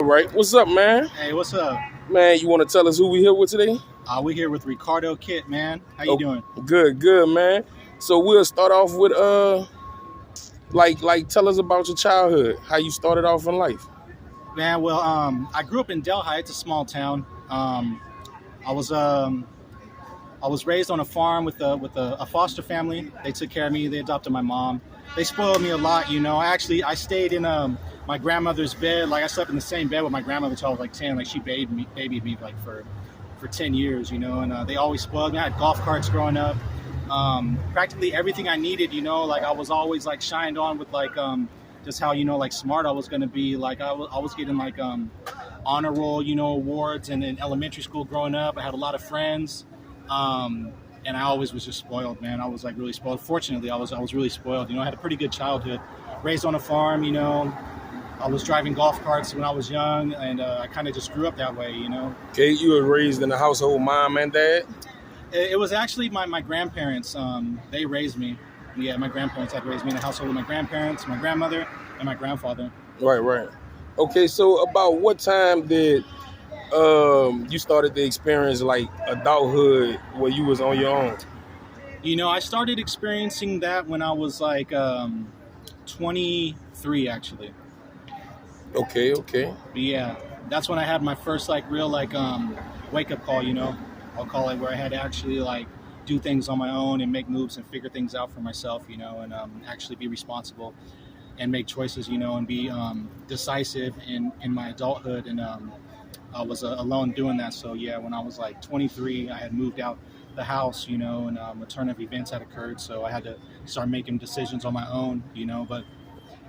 All right, what's up, man? Hey, what's up? Man, you want to tell us who we here with today? We're here with Ricardo Kit, man. How you doing? Good, man. So we'll start off with like tell us about your childhood, how you started off in life. Man, well, I grew up in Delhi. It's a small town. I was I was raised on a farm with a foster family. They took care of me. They adopted my mom. They spoiled me a lot, you know. I stayed in my grandmother's bed. Like I slept in the same bed with my grandmother until I was like 10. Like she babied me like for 10 years, you know. And they always spoiled me. I had golf carts growing up. Practically everything I needed, you know. Like I was always like shined on with like just how, you know, like smart I was gonna be. Like I was getting like honor roll, you know, awards. And in elementary school growing up, I had a lot of friends. And I always was just spoiled, man. I was like really spoiled. Fortunately, I was really spoiled. You know, I had a pretty good childhood. Raised on a farm, you know. I was driving golf carts when I was young, and I kind of just grew up that way, you know. Okay, you were raised in a household, mom and dad? It was actually my grandparents. They raised me. Yeah, my grandparents had raised me in a household with my grandparents, my grandmother, and my grandfather. Right. Okay, so about what time did you started to experience like adulthood where you was on your own? You know, I started experiencing that when I was like 23, actually. Okay. But yeah, that's when I had my first like real like wake up call. You know, I'll call it, where I had to actually like do things on my own and make moves and figure things out for myself. You know, and actually be responsible and make choices. You know, and be decisive in my adulthood. And I was alone doing that. So yeah, when I was like 23, I had moved out the house, you know, and a turn of events had occurred. So I had to start making decisions on my own, you know, but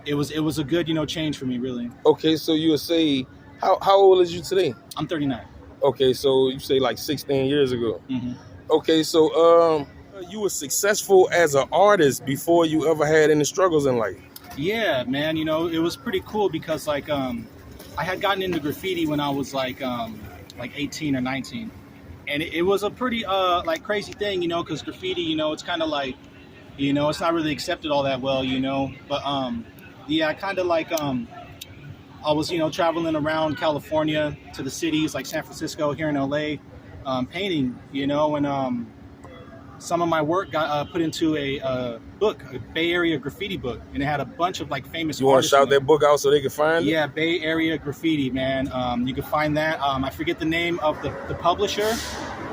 it was a good, you know, change for me, really. Okay, so you would say, how old is you today? I'm 39. Okay, so you say like 16 years ago. Mm-hmm. Okay, so you were successful as an artist before you ever had any struggles in life. Yeah, man, you know, it was pretty cool because like I had gotten into graffiti when I was like 18 or 19. And it was a pretty like crazy thing, you know, because graffiti, you know, it's kind of like, you know, it's not really accepted all that well, you know. But yeah, kind of like I was, you know, traveling around California to the cities like San Francisco, here in LA, painting, you know, and some of my work got put into a book, a Bay Area graffiti book, and it had a bunch of like famous. You want to shout that book out so they can find it? Yeah, Bay Area Graffiti, man. You can find that. I forget the name of the publisher,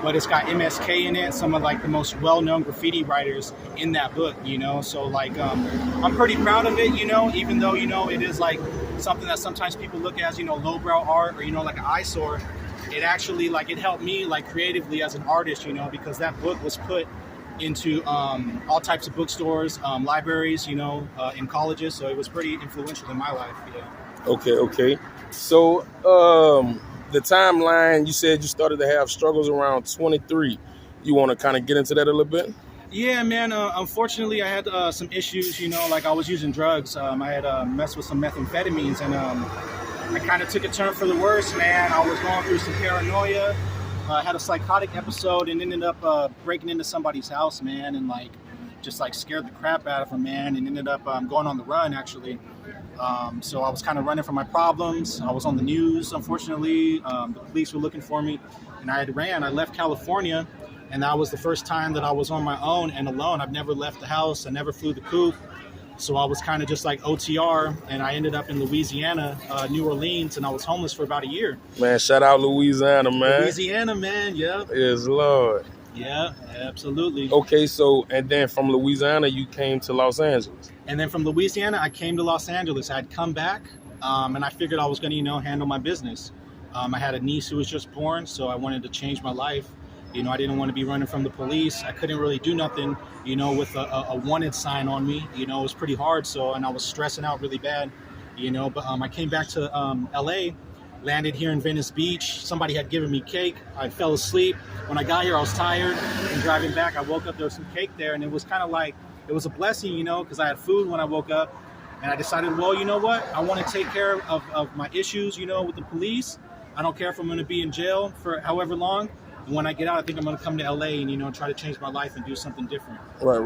but it's got MSK in it. Some of like the most well-known graffiti writers in that book, you know. So like, I'm pretty proud of it, you know. Even though, you know, it is like something that sometimes people look at as, you know, lowbrow art or, you know, like an eyesore. It actually like it helped me like creatively as an artist, you know, because that book was put into all types of bookstores, libraries, you know, in colleges. So it was pretty influential in my life. Yeah. Okay. So the timeline, you said you started to have struggles around 23. You want to kind of get into that a little bit? Yeah, man. Unfortunately, I had some issues, you know, like I was using drugs. I had messed with some methamphetamines, and I kind of took a turn for the worse, man. I was going through some paranoia. I had a psychotic episode and ended up breaking into somebody's house, man, and like just like scared the crap out of him, man, and ended up going on the run, actually. So I was kind of running from my problems. I was on the news, unfortunately. The police were looking for me, and I left California, and that was the first time that I was on my own and alone. I've never left the house. I never flew the coop. So I was kind of just like OTR, and I ended up in Louisiana, New Orleans, and I was homeless for about a year. Man, shout out Louisiana, man. Louisiana, man, yeah. Yes, Lord. Yeah, absolutely. Okay, so, and then from Louisiana, you came to Los Angeles. And then from Louisiana, I came to Los Angeles. I had come back, and I figured I was going to, you know, handle my business. I had a niece who was just born, so I wanted to change my life. You know, I didn't want to be running from the police. I couldn't really do nothing, you know, with a wanted sign on me. You know, it was pretty hard. So, and I was stressing out really bad, you know. But I came back to LA, landed here in Venice Beach. Somebody had given me cake. I fell asleep. When I got here, I was tired. And driving back, I woke up, there was some cake there. And it was kind of like, it was a blessing, you know, because I had food when I woke up. And I decided, well, you know what? I want to take care of my issues, you know, with the police. I don't care if I'm going to be in jail for however long. And when I get out, I think I'm going to come to LA and, you know, try to change my life and do something different. Right.